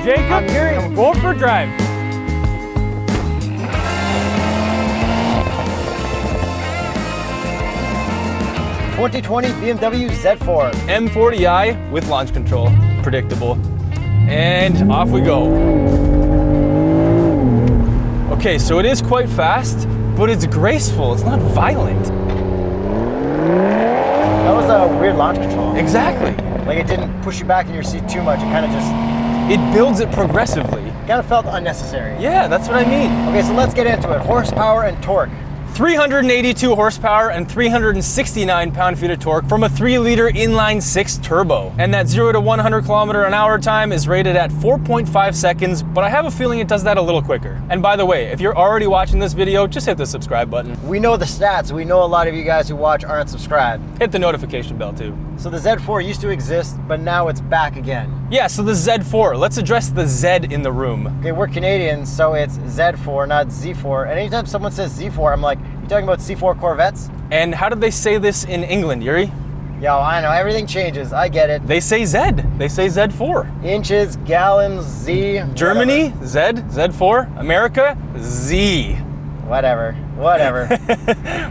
Jacob. I'm Yuri. And we're going for a drive. BMW Z4 M40i with launch control. Predictable. And off we go. Okay, so it is quite fast, but it's graceful. It's not violent. That was a weird launch control. Exactly. Like it didn't push you back in your seat too much. It kind of just... It builds it progressively. kind of felt unnecessary. Yeah, that's what I mean. Okay, so let's get into it. Horsepower and torque. 382 horsepower and 369 pound-feet of torque from a 3-liter inline-6 turbo. And that 0 to 100 km/h time is rated at 4.5 seconds, but I have a feeling it does that a little quicker. And by the way, if you're already watching this video, just hit the subscribe button. We know the stats. We know a lot of you guys who watch aren't subscribed. Hit the notification bell too. So the Z4 used to exist, but now it's back again. Yeah, so the Z4, let's address the Z in the room. Okay, we're Canadians, so it's Z4, not Z4. And anytime someone says Z4, I'm like, you talking about C4 Corvettes? And how did they say this in England, Yuri? Yo, I know, everything changes. I get it. They say Z. They say Z4. Inches, gallons, Z. Germany, whatever. Z. Z4. America, Z. Whatever.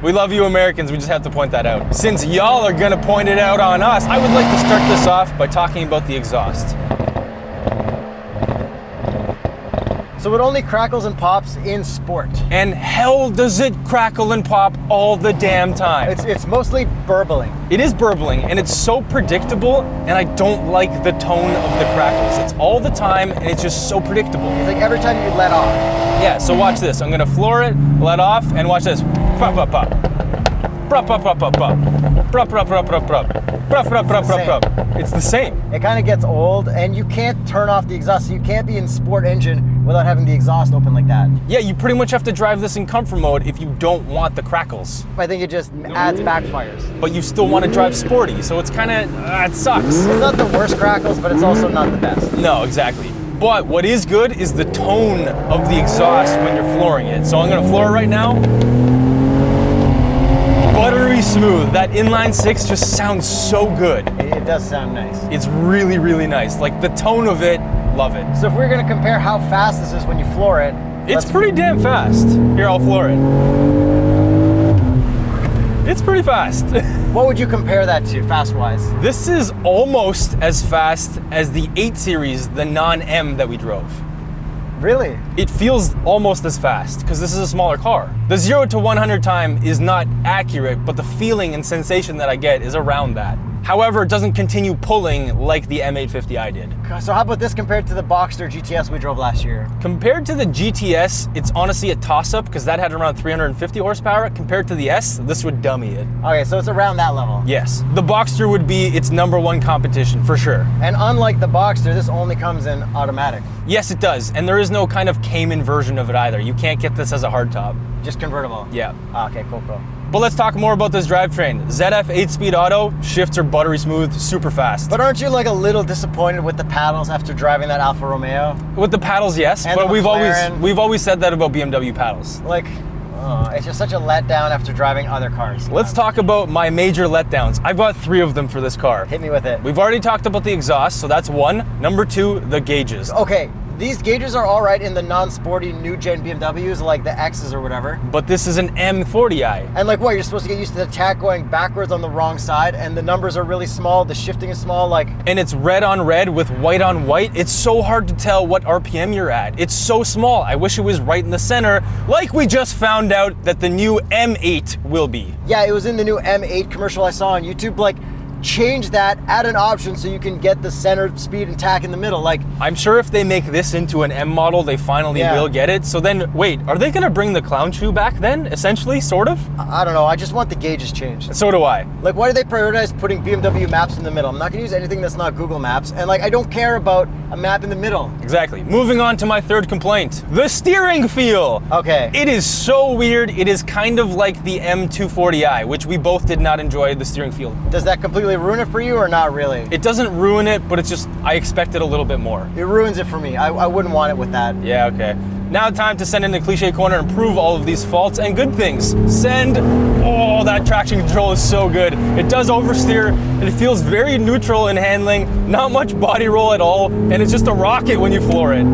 We love you Americans, we just have to point that out. Since y'all are gonna point it out on us, I would like to start this off by talking about the exhaust. So it only crackles and pops in sport. And hell does it crackle and pop all the damn time. It's mostly burbling. It is burbling, and it's so predictable, and I don't like the tone of the crackles. It's all the time, and it's just so predictable. It's like every time you let off. Yeah, so watch this. I'm gonna floor it, let off, and watch this. Pop, pop, pop. Prop, pop, pop, pop, pop. Prop, prop, prop, prop, prop. Prop, prop, prop, prop, prop. It's the same. It kind of gets old, and you can't turn off the exhaust, so you can't be in sport engine without having the exhaust open like that. Yeah, you pretty much have to drive this in comfort mode if you don't want the crackles. I think it just adds backfires. But you still want to drive sporty, so it's kind of, it sucks. It's not the worst crackles, but it's also not the best. No, exactly. But what is good is the tone of the exhaust when you're flooring it. So I'm gonna floor it right now. Buttery smooth. That inline-6 just sounds so good. It does sound nice. It's really, really nice. Like the tone of it, love it. So if we're gonna compare how fast this is when you floor it, It's pretty damn fast. Here, I'll floor it. It's pretty fast. what would you compare that to, fast-wise? This is almost as fast as the 8 Series, the non-M that we drove. Really? It feels almost as fast because this is a smaller car. The 0 to 100 time is not accurate, but the feeling and sensation that I get is around that. However, it doesn't continue pulling like the M850i did. So how about this compared to the Boxster GTS we drove last year? Compared to the GTS, it's honestly a toss-up because that had around 350 horsepower. Compared to the S, this would dummy it. Okay, so it's around that level. Yes. The Boxster would be its #1 competition for sure. And unlike the Boxster, this only comes in automatic. Yes, it does. And there is no kind of Cayman version of it either. You can't get this as a hardtop. Just convertible? Yeah. Okay, cool. But let's talk more about this drivetrain. ZF 8-speed auto, shifts are buttery smooth, super fast. But aren't you like a little disappointed with the paddles after driving that Alfa Romeo? With the paddles, yes, and but we've McLaren. always said that about BMW paddles. Like, it's just such a letdown after driving other cars. Let's talk about my major letdowns. I've got 3 of them for this car. Hit me with it. We've already talked about the exhaust, so that's 1. Number 2, the gauges. Okay, these gauges are all right in the non-sporty new-gen BMWs, like the X's or whatever. But this is an M40i. And like what, you're supposed to get used to the tack going backwards on the wrong side, and the numbers are really small, the shifting is small, like... And it's red on red with white on white. It's so hard to tell what RPM you're at. It's so small. I wish it was right in the center, like we just found out that the new M8 will be. Yeah, it was in the new M8 commercial I saw on YouTube, like, change that, add an option so you can get the center speed and tack in the middle. Like, I'm sure if they make this into an M model, they finally will get it. So then, wait, are they gonna bring the clown shoe back then, essentially, sort of? I don't know, I just want the gauges changed. So do I. Like, why do they prioritize putting BMW maps in the middle? I'm not gonna use anything that's not Google Maps, and like, I don't care about a map in the middle. Exactly. Moving on to my 3rd complaint, the steering feel. Okay. It is so weird. It is kind of like the M240i, which we both did not enjoy the steering feel. Does that completely ruin it for you or not really? It doesn't ruin it, but it's just, I expected a little bit more. It ruins it for me. I wouldn't want it with that. Yeah, okay. Now time to send in the cliche corner and prove all of these faults and good things. Send. Oh, that traction control is so good. It does oversteer, and it feels very neutral in handling, not much body roll at all, and it's just a rocket when you floor it.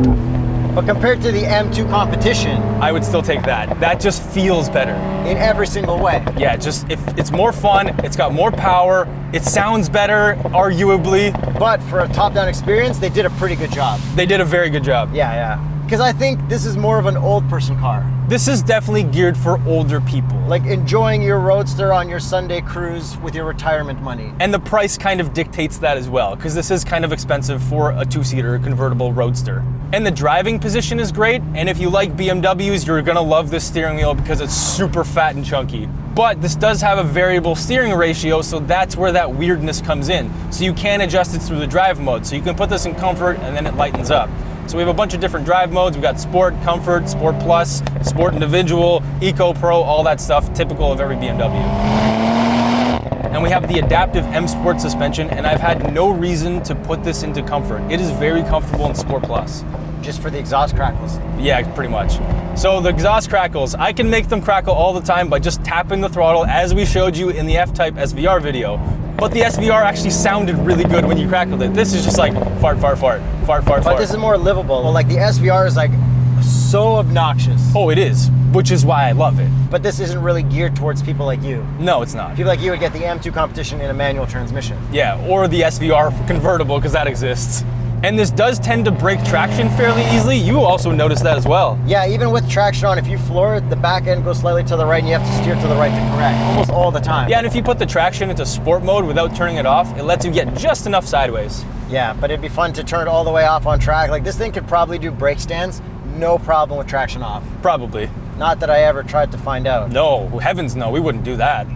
But compared to the M2 competition, I would still take that. That just feels better. In every single way. Yeah, it's more fun, it's got more power, it sounds better, arguably. But for a top-down experience, they did a pretty good job. They did a very good job. Yeah. Because I think this is more of an old person car. This is definitely geared for older people. Like enjoying your Roadster on your Sunday cruise with your retirement money. And the price kind of dictates that as well, because this is kind of expensive for a two-seater convertible Roadster. And the driving position is great, and if you like BMWs, you're gonna love this steering wheel because it's super fat and chunky. But this does have a variable steering ratio, so that's where that weirdness comes in. So you can adjust it through the drive mode. So you can put this in comfort and then it lightens up. So we have a bunch of different drive modes. We've got Sport, Comfort, Sport Plus, Sport Individual, Eco Pro, all that stuff, typical of every BMW. And we have the adaptive M Sport suspension, and I've had no reason to put this into comfort. It is very comfortable in Sport Plus. Just for the exhaust crackles. Yeah, pretty much. So the exhaust crackles, I can make them crackle all the time by just tapping the throttle as we showed you in the F-Type SVR video. But the SVR actually sounded really good when you crackled it. This is just like fart, fart, fart, fart, fart, But fart. this is more livable. Well, like the SVR is like so obnoxious. Oh, it is, which is why I love it. But this isn't really geared towards people like you. No, it's not. People like you would get the M2 competition in a manual transmission. Yeah, or the SVR convertible, because that exists. And this does tend to break traction fairly easily. You also notice that as well. Yeah, even with traction on, if you floor it, the back end goes slightly to the right and you have to steer to the right to correct, almost all the time. Yeah, and if you put the traction into sport mode without turning it off, it lets you get just enough sideways. Yeah, but it'd be fun to turn it all the way off on track. Like this thing could probably do brake stands, no problem with traction off. Probably. Not that I ever tried to find out. No, heavens no, we wouldn't do that.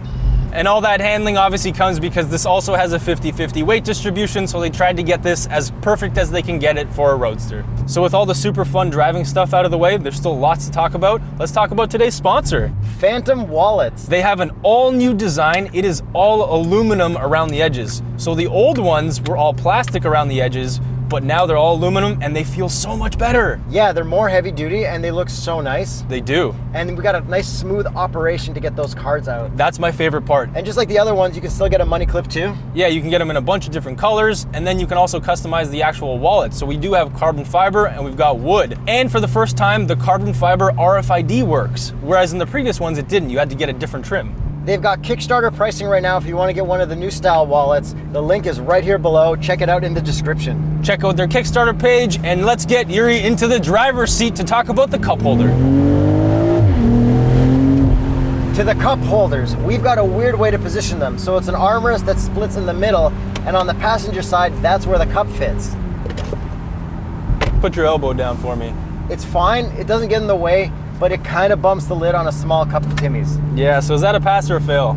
And all that handling obviously comes because this also has a 50-50 weight distribution, so they tried to get this as perfect as they can get it for a Roadster. So with all the super fun driving stuff out of the way, there's still lots to talk about. Let's talk about today's sponsor. Phantom wallets. They have an all-new design. It is all aluminum around the edges. So the old ones were all plastic around the edges, but now they're all aluminum and they feel so much better. Yeah, they're more heavy duty and they look so nice. They do. And we got a nice smooth operation to get those cards out. That's my favorite part. And just like the other ones, you can still get a money clip too. Yeah, you can get them in a bunch of different colors, and then you can also customize the actual wallet. So we do have carbon fiber and we've got wood. And for the first time, the carbon fiber RFID works, whereas in the previous ones it didn't. You had to get a different trim. They've got Kickstarter pricing right now if you want to get one of the new style wallets. The link is right here below. Check it out in the description. Check out their Kickstarter page, and let's get Yuri into the driver's seat to talk about the cup holder. To the cup holders, we've got a weird way to position them. So it's an armrest that splits in the middle, and on the passenger side, that's where the cup fits. Put your elbow down for me. It's fine, it doesn't get in the way, but it kind of bumps the lid on a small cup of Timmy's. Yeah, so is that a pass or a fail?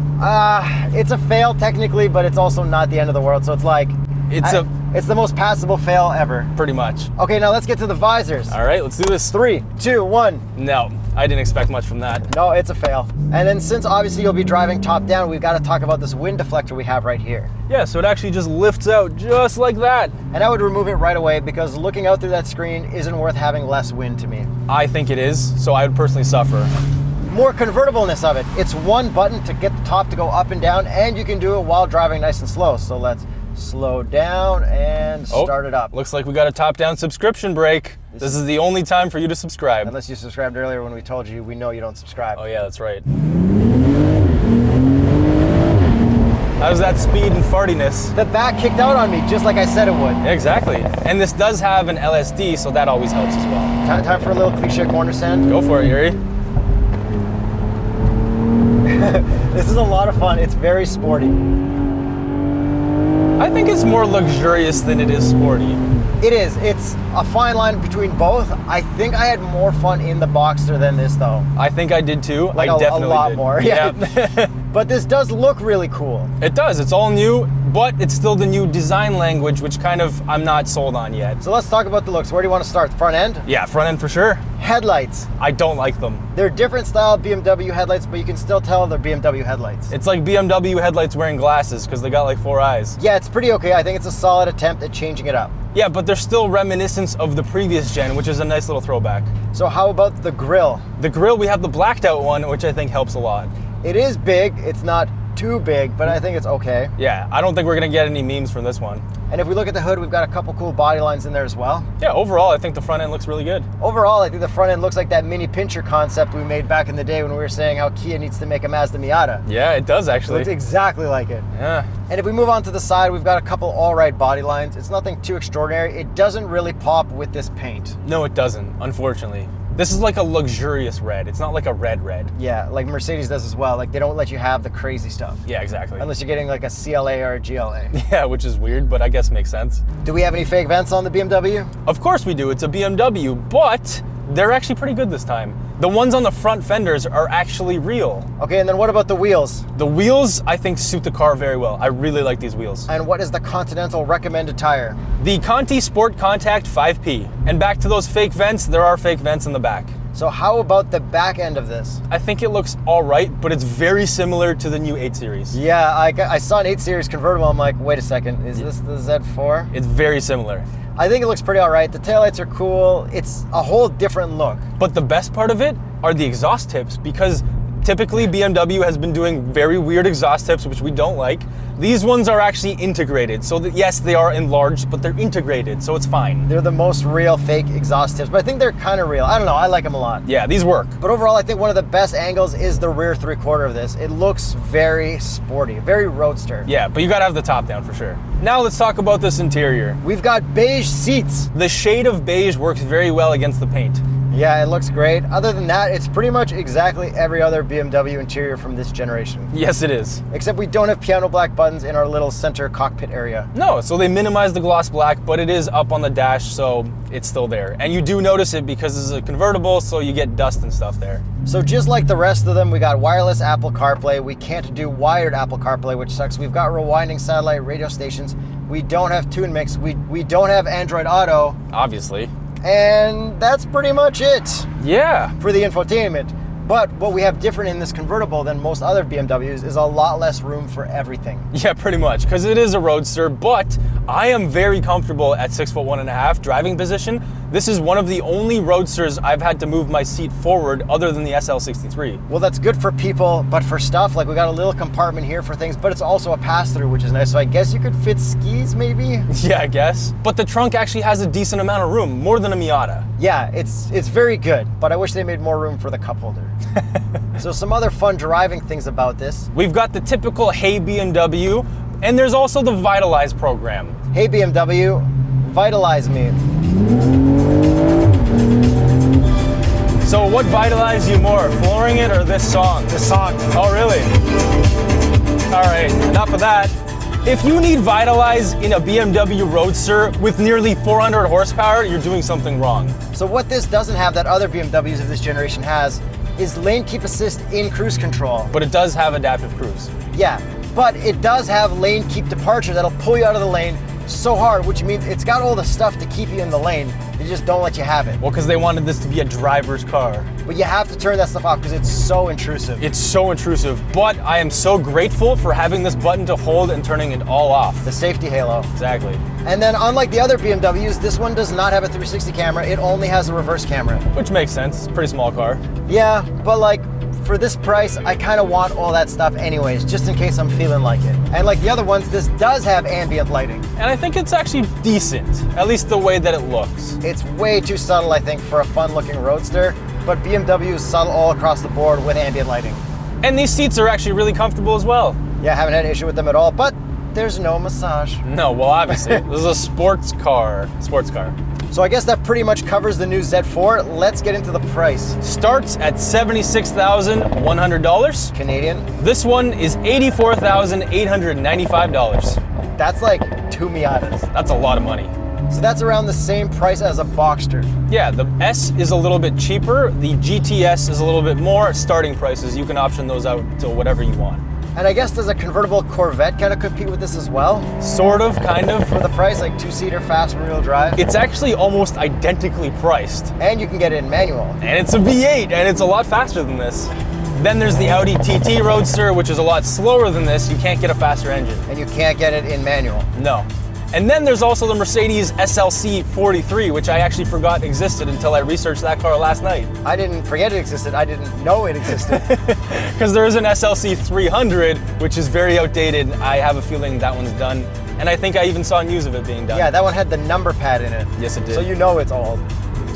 It's a fail technically, but it's also not the end of the world. So it's like, it's the most passable fail ever. Pretty much. Okay, now let's get to the visors. All right, let's do this. 3, 2, 1. No, I didn't expect much from that. No, it's a fail. And then since obviously you'll be driving top down, we've got to talk about this wind deflector we have right here. Yeah, so it actually just lifts out just like that. And I would remove it right away because looking out through that screen isn't worth having less wind to me. I think it is, so I would personally suffer. More convertibleness of it. It's one button to get the top to go up and down, and you can do it while driving nice and slow. So let's slow down and start it up. Looks like we got a top-down subscription break. This is the only time for you to subscribe. Unless you subscribed earlier when we told you we know you don't subscribe. Oh yeah, that's right. How's that speed and fartiness? The back kicked out on me just like I said it would. Exactly. And this does have an LSD, so that always helps as well. Time for a little cliche corner sand. Go for it, Yuri. This is a lot of fun. It's very sporty. I think it's more luxurious than it is sporty. It is. It's a fine line between both. I think I had more fun in the Boxster than this though. I think I did too. Like I definitely a lot did. more. Yeah. But this does look really cool. It does. It's all new, but it's still the new design language, which kind of I'm not sold on yet. So let's talk about the looks. Where do you want to start? Front end? Yeah, front end for sure. Headlights. I don't like them. They're different style BMW headlights, but you can still tell they're BMW headlights. It's like BMW headlights wearing glasses because they got like 4 eyes. Yeah, it's pretty okay. I think it's a solid attempt at changing it up. Yeah, but they're still reminiscent of the previous gen, which is a nice little throwback. So how about the grille? The grille, we have the blacked out one, which I think helps a lot. It is big. It's not too big, but I think it's okay. Yeah, I don't think we're gonna get any memes from this one. And if we look at the hood, we've got a couple cool body lines in there as well. Yeah, overall, I think the front end looks really good. Overall, I think the front end looks like that mini pincher concept we made back in the day when we were saying how Kia needs to make a Mazda Miata. Yeah, it does It actually. looks exactly like it. Yeah. And if we move on to the side, we've got a couple all-right body lines. It's nothing too extraordinary. It doesn't really pop with this paint. No, it doesn't, unfortunately. This is like a luxurious red. It's not like a red. Yeah, like Mercedes does as well. Like they don't let you have the crazy stuff. Yeah, exactly. Unless you're getting like a CLA or a GLA. Yeah, which is weird, but I guess makes sense. Do we have any fake vents on the BMW? Of course we do, it's a BMW, but they're actually pretty good this time. The ones on the front fenders are actually real. Okay, and then what about the wheels? The wheels, I think, suit the car very well. I really like these wheels. And what is the Continental recommended tire? The Conti Sport Contact 5P. And back to those fake vents, there are fake vents in the back. So how about the back end of this? I think it looks all right, but it's very similar to the new 8 Series. Yeah, I saw an 8 Series convertible. I'm like, wait a second, is this the Z4? It's very similar. I think it looks pretty all right. The taillights are cool. It's a whole different look. But the best part of it are the exhaust tips, because typically BMW has been doing very weird exhaust tips, which we don't like. These ones are actually integrated. So that, yes, they are enlarged, but they're integrated, so it's fine. They're the most real fake exhaust tips, but I think they're kind of real. I don't know, I like them a lot. Yeah, these work. But overall, I think one of the best angles is the rear 3/4 of this. It looks very sporty, very roadster. Yeah, but you gotta have the top down for sure. Now let's talk about this interior. We've got beige seats. The shade of beige works very well against the paint. Yeah, it looks great. Other than that, it's pretty much exactly every other BMW interior from this generation. Yes, it is. Except we don't have piano black buttons in our little center cockpit area. No, so they minimize the gloss black, but it is up on the dash, so it's still there. And you do notice it because this is a convertible, so you get dust and stuff there. So just like the rest of them, we got wireless Apple CarPlay. We can't do wired Apple CarPlay, which sucks. We've got rewinding satellite radio stations. We don't have Tune Mix. We don't have Android Auto. Obviously. And that's pretty much it Yeah. for the infotainment. But what we have different in this convertible than most other BMWs is a lot less room for everything. Yeah, pretty much, because it is a Roadster, but I am very comfortable at 6'1.5" driving position. This is one of the only Roadsters I've had to move my seat forward other than the SL63. Well, that's good for people, but for stuff, like we got a little compartment here for things, but it's also a pass-through, which is nice. So I guess you could fit skis, maybe? Yeah, I guess. But the trunk actually has a decent amount of room, more than a Miata. Yeah, it's very good, but I wish they made more room for the cup holder. So some other fun driving things about this. We've got the typical Hey BMW, and there's also the Vitalize program. Hey BMW, vitalize me. So what vitalized you more, flooring it or this song? The song. Oh, really? All right, enough of that. If you need Vitalize in a BMW Roadster with nearly 400 horsepower, you're doing something wrong. So what this doesn't have that other BMWs of this generation has is lane keep assist in cruise control. But it does have adaptive cruise. Yeah, but it does have lane keep departure that'll pull you out of the lane so hard, which means it's got all the stuff to keep you in the lane. They just don't let you have it. Well, because they wanted this to be a driver's car. But you have to turn that stuff off because it's so intrusive. It's so intrusive, but I am so grateful for having this button to hold and turning it all off. The safety halo. Exactly. And then unlike the other BMWs, this one does not have a 360 camera. It only has a reverse camera. Which makes sense. It's a pretty small car. Yeah, but like for this price, I kind of want all that stuff anyways, just in case I'm feeling like it. And like the other ones, this does have ambient lighting. And I think it's actually decent, at least the way that it looks. It's way too subtle, I think, for a fun-looking Roadster, but BMW is subtle all across the board with ambient lighting. And these seats are actually really comfortable as well. Yeah, I haven't had an issue with them at all, but there's no massage. No, well, obviously. This is a sports car. So I guess that pretty much covers the new Z4. Let's get into the price. Starts at $76,100. Canadian. This one is $84,895. That's like 2 Miatas. That's a lot of money. So that's around the same price as a Boxster. Yeah, the S is a little bit cheaper. The GTS is a little bit more. Starting prices, you can option those out to whatever you want. And I guess does a convertible Corvette kind of compete with this as well? Sort of, kind of. For the price, like 2-seater, fast rear-wheel drive. It's actually almost identically priced. And you can get it in manual. And it's a V8, and it's a lot faster than this. Then there's the Audi Tt Roadster, which is a lot slower than this. You can't get a faster engine. And you can't get it in manual. No. And then there's also the Mercedes SLC 43, which I actually forgot existed until I researched that car last night. I didn't forget it existed, I didn't know it existed. Because there is an SLC 300, which is very outdated. I have a feeling that one's done. And I think I even saw news of it being done. Yeah, that one had the number pad in it. Yes, it did. So you know it's old.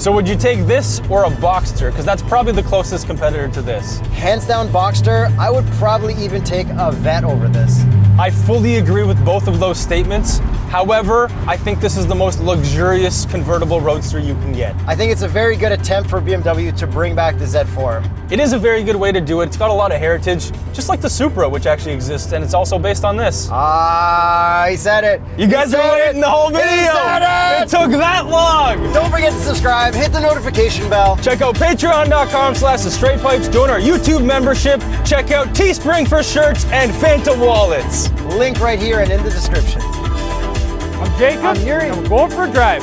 So would you take this or a Boxster? Because that's probably the closest competitor to this. Hands down Boxster, I would probably even take a Vet over this. I fully agree with both of those statements. However, I think this is the most luxurious convertible roadster you can get. I think it's a very good attempt for BMW to bring back the Z4. It is a very good way to do it. It's got a lot of heritage, just like the Supra, which actually exists, and it's also based on this. Ah, he said it. You guys are waiting the whole video. He said It took that long. Don't forget to subscribe, hit the notification bell. Check out patreon.com/TheStraightPipes, join our YouTube membership, check out Teespring for shirts and Fanta wallets. Link right here and in the description. I'm Jacob. I'm Yuri. I'm going for a drive.